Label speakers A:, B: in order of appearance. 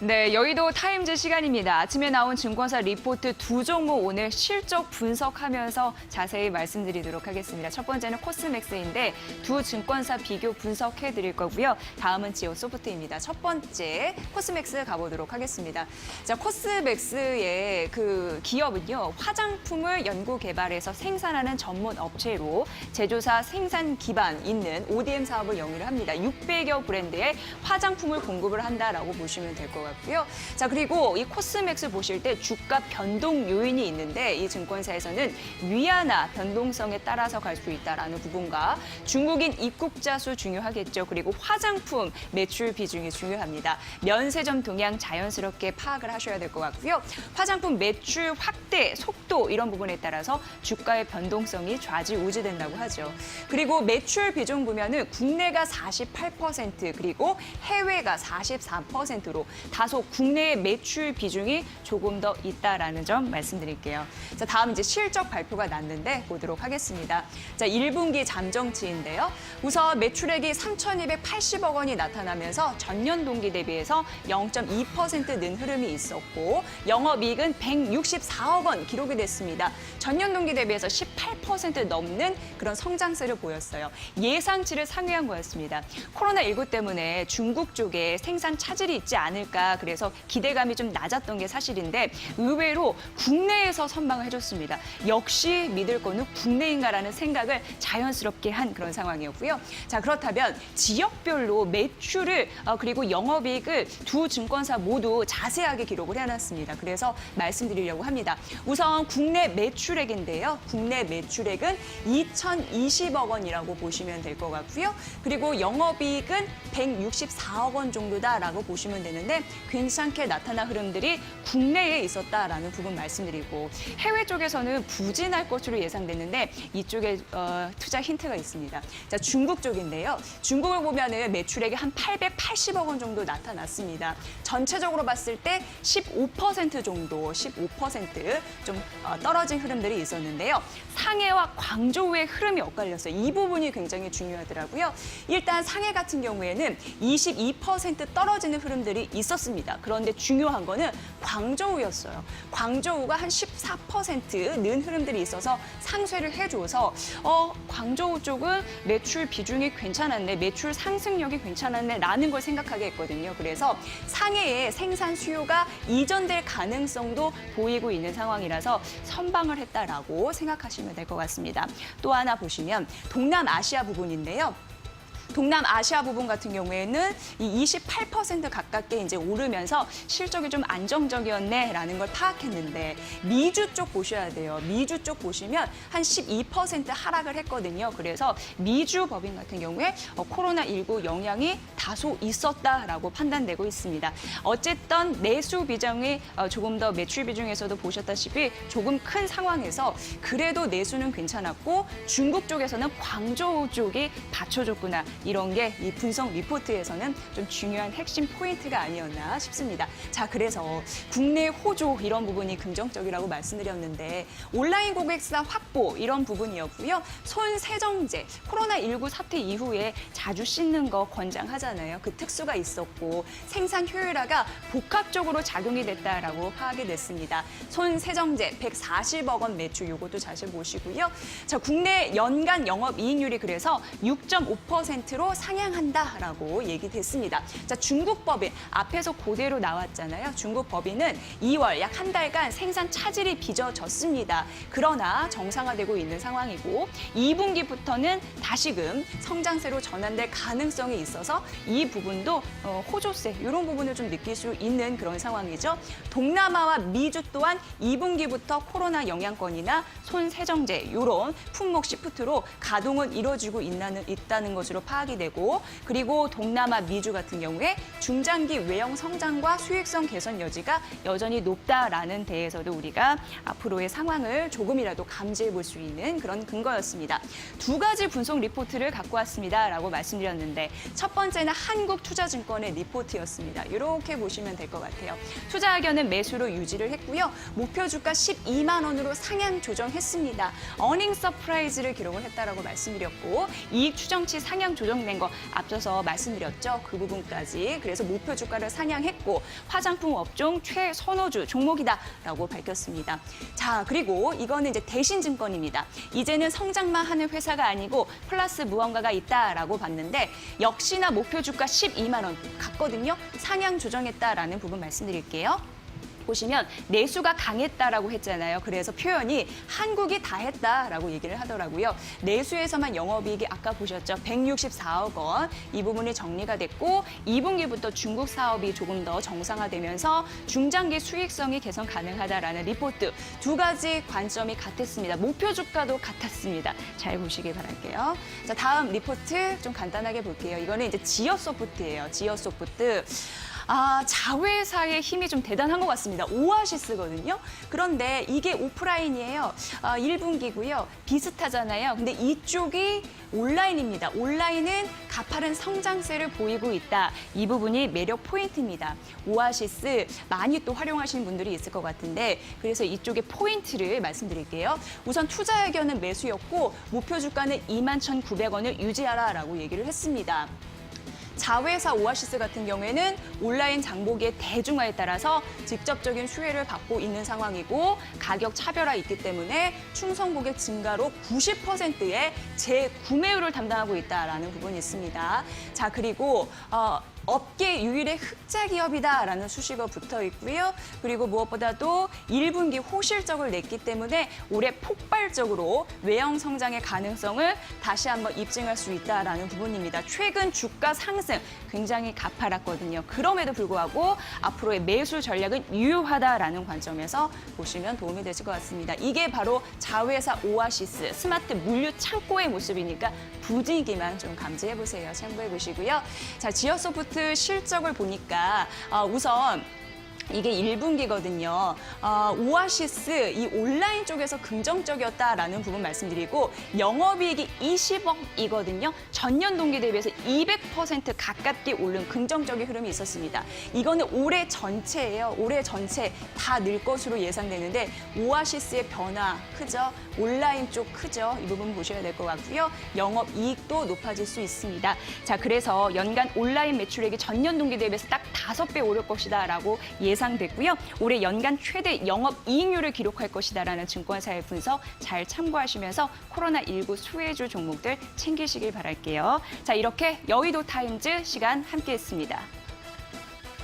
A: 네, 여의도 타임즈 시간입니다. 아침에 나온 증권사 리포트 두 종목 오늘 실적 분석하면서 자세히 말씀드리도록 하겠습니다. 첫 번째는 코스맥스인데 두 증권사 비교 분석해 드릴 거고요. 다음은 지오소프트입니다. 첫 번째 코스맥스 가보도록 하겠습니다. 자, 코스맥스의 그 기업은요, 화장품을 연구 개발해서 생산하는 전문 업체로 제조사 생산 기반 있는 ODM 사업을 영위를 합니다. 600여 브랜드의 화장품을 공급을 한다라고 보시면 될 것 같고요. 자, 그리고 이 코스맥스 보실 때 주가 변동 요인이 있는데 이 증권사에서는 위안화 변동성에 따라서 갈 수 있다라는 부분과 중국인 입국자 수 중요하겠죠. 그리고 화장품 매출 비중이 중요합니다. 면세점 동향 자연스럽게 파악을 하셔야 될 것 같고요. 화장품 매출 확대 속도 이런 부분에 따라서 주가의 변동성이 좌지우지된다고 하죠. 그리고 매출 비중 보면은 국내가 48% 그리고 해외가 44%로 다소 국내의 매출 비중이 조금 더 있다라는 점 말씀드릴게요. 자, 다음 이제 실적 발표가 났는데 보도록 하겠습니다. 자, 1분기 잠정치인데요. 우선 매출액이 3,280억 원이 나타나면서 전년 동기 대비해서 0.2% 는 흐름이 있었고 영업이익은 164억 원 기록이 됐습니다. 전년 동기 대비해서 18% 넘는 그런 성장세를 보였어요. 예상치를 상회한 거였습니다. 코로나19 때문에 중국 쪽에 생산 차질이 있지 않을까 그래서 기대감이 좀 낮았던 게 사실인데 의외로 국내에서 선방을 해줬습니다. 역시 믿을 거는 국내인가라는 생각을 자연스럽게 한 그런 상황이었고요. 자, 그렇다면 지역별로 매출을 그리고 영업이익을 두 증권사 모두 자세하게 기록을 해놨습니다. 그래서 말씀드리려고 합니다. 우선 국내 매출액인데요. 국내 매출액은 2,020억 원이라고 보시면 될 것 같고요. 그리고 영업이익은 164억 원 정도다라고 보시면 되는데 괜찮게 나타난 흐름들이 국내에 있었다라는 부분 말씀드리고 해외 쪽에서는 부진할 것으로 예상됐는데 이쪽에 투자 힌트가 있습니다. 자, 중국 쪽인데요. 중국을 보면은 매출액이 한 880억 원 정도 나타났습니다. 전체적으로 봤을 때 15% 정도, 15%좀 떨어진 흐름들이 있었는데요. 상해와 광저우의 흐름이 엇갈렸어요. 이 부분이 굉장히 중요하더라고요. 일단 상해 같은 경우에는 22% 떨어지는 흐름들이 있었습니다. 그런데 중요한 거는 광저우였어요. 광저우가 한 14%는 흐름들이 있어서 상쇄를 해줘서 광저우 쪽은 매출 비중이 괜찮았네, 매출 상승력이 괜찮았네 라는 걸 생각하게 했거든요. 그래서 상해의 생산 수요가 이전될 가능성도 보이고 있는 상황이라서 선방을 했다라고 생각하시면 될 것 같습니다. 또 하나 보시면 동남아시아 부분인데요. 동남아시아 부분 같은 경우에는 이 28% 가깝게 이제 오르면서 실적이 좀 안정적이었네라는 걸 파악했는데 미주 쪽 보셔야 돼요. 미주 쪽 보시면 한 12% 하락을 했거든요. 그래서 미주 법인 같은 경우에 코로나19 영향이 다소 있었다라고 판단되고 있습니다. 어쨌든 내수 비중이 조금 더 매출 비중에서도 보셨다시피 조금 큰 상황에서 그래도 내수는 괜찮았고 중국 쪽에서는 광저우 쪽이 받쳐줬구나. 이런 게 이 분석 리포트에서는 좀 중요한 핵심 포인트가 아니었나 싶습니다. 자, 그래서 국내 호조 이런 부분이 긍정적이라고 말씀드렸는데 온라인 고객사 확보 이런 부분이었고요. 손 세정제, 코로나19 사태 이후에 자주 씻는 거 권장하잖아요. 그 특수가 있었고 생산 효율화가 복합적으로 작용이 됐다라고 파악이 됐습니다. 손 세정제 140억 원 매출 요것도 자세히 보시고요. 자, 국내 연간 영업이익률이 그래서 6.5%로 상향한다라고 얘기됐습니다. 자, 중국 법인 앞에서 그대로 나왔잖아요. 중국 법인은 2월 약 한 달간 생산 차질이 빚어졌습니다. 그러나 정상화되고 있는 상황이고 2분기부터는 다시금 성장세로 전환될 가능성이 있어서 이 부분도 호조세 이런 부분을 좀 느낄 수 있는 그런 상황이죠. 동남아와 미주 또한 2분기부터 코로나 영향권이나 손 세정제 이런 품목 시프트로 가동은 이루어지고 있다는 것으로 파악이 되고 그리고 동남아 미주 같은 경우에 중장기 외형 성장과 수익성 개선 여지가 여전히 높다라는 데에서도 우리가 앞으로의 상황을 조금이라도 감지해 볼 수 있는 그런 근거였습니다. 두 가지 분석 리포트를 갖고 왔습니다라고 말씀드렸는데 첫 번째는 한국투자증권의 리포트였습니다. 이렇게 보시면 될 것 같아요. 투자 의견은 매수로 유지를 했고요. 목표 주가 12만 원으로 상향 조정했습니다. 어닝 서프라이즈를 기록을 했다라고 말씀드렸고 이익 추정치 상향 조정 조정된 거 앞서서 말씀드렸죠. 그 부분까지. 그래서 목표 주가를 상향했고 화장품 업종 최선호주 종목이다라고 밝혔습니다. 자, 그리고 이거는 이제 대신증권입니다. 이제는 성장만 하는 회사가 아니고 플러스 무언가가 있다라고 봤는데 역시나 목표 주가 12만 원 갔거든요. 상향 조정했다라는 부분 말씀드릴게요. 보시면 내수가 강했다라고 했잖아요. 그래서 표현이 한국이 다 했다라고 얘기를 하더라고요. 내수에서만 영업이익이 아까 보셨죠. 164억 원. 이 부분이 정리가 됐고 2분기부터 중국 사업이 조금 더 정상화되면서 중장기 수익성이 개선 가능하다라는 리포트. 두 가지 관점이 같았습니다. 목표 주가도 같았습니다. 잘 보시길 바랄게요. 자, 다음 리포트 좀 간단하게 볼게요. 이거는 이제 지어소프트예요. 지어소프트. 자회사의 힘이 좀 대단한 것 같습니다. 오아시스거든요. 그런데 이게 오프라인이에요. 1분기고요. 비슷하잖아요. 근데 이쪽이 온라인입니다. 온라인은 가파른 성장세를 보이고 있다. 이 부분이 매력 포인트입니다. 오아시스 많이 또 활용하시는 분들이 있을 것 같은데 그래서 이쪽의 포인트를 말씀드릴게요. 우선 투자 의견은 매수였고 목표 주가는 21,900원을 유지하라라고 얘기를 했습니다. 자회사 오아시스 같은 경우에는 온라인 장보기의 대중화에 따라서 직접적인 수혜를 받고 있는 상황이고 가격 차별화 있기 때문에 충성 고객 증가로 90%의 재구매율을 담당하고 있다라는 부분이 있습니다. 자, 그리고 업계 유일의 흑자 기업이다라는 수식어 붙어 있고요. 그리고 무엇보다도 1분기 호실적을 냈기 때문에 올해 폭발적으로 외형 성장의 가능성을 다시 한번 입증할 수 있다라는 부분입니다. 최근 주가 상승 굉장히 가파랐거든요. 그럼에도 불구하고 앞으로의 매수 전략은 유효하다라는 관점에서 보시면 도움이 되실 것 같습니다. 이게 바로 자회사 오아시스 스마트 물류 창고의 모습이니까 분위기만 좀 감지해 보세요. 참고해 보시고요. 자, 지어소프트 실적을 보니까 우선 이게 1분기거든요. 오아시스 이 온라인 쪽에서 긍정적이었다라는 부분 말씀드리고 영업이익이 20억이거든요. 전년 동기 대비해서 200% 가깝게 오른 긍정적인 흐름이 있었습니다. 이거는 올해 전체예요. 올해 전체 다 늘 것으로 예상되는데 오아시스의 변화 크죠? 온라인 쪽 크죠? 이 부분 보셔야 될 것 같고요. 영업이익도 높아질 수 있습니다. 자, 그래서 연간 온라인 매출액이 전년 동기 대비해서 딱 5배 오를 것이다라고 예상됐고요. 올해 연간 최대 영업이익률을 기록할 것이다라는 증권사의 분석 잘 참고하시면서 코로나19 수혜주 종목들 챙기시길 바랄게요. 자, 이렇게 여의도 타임즈 시간 함께했습니다.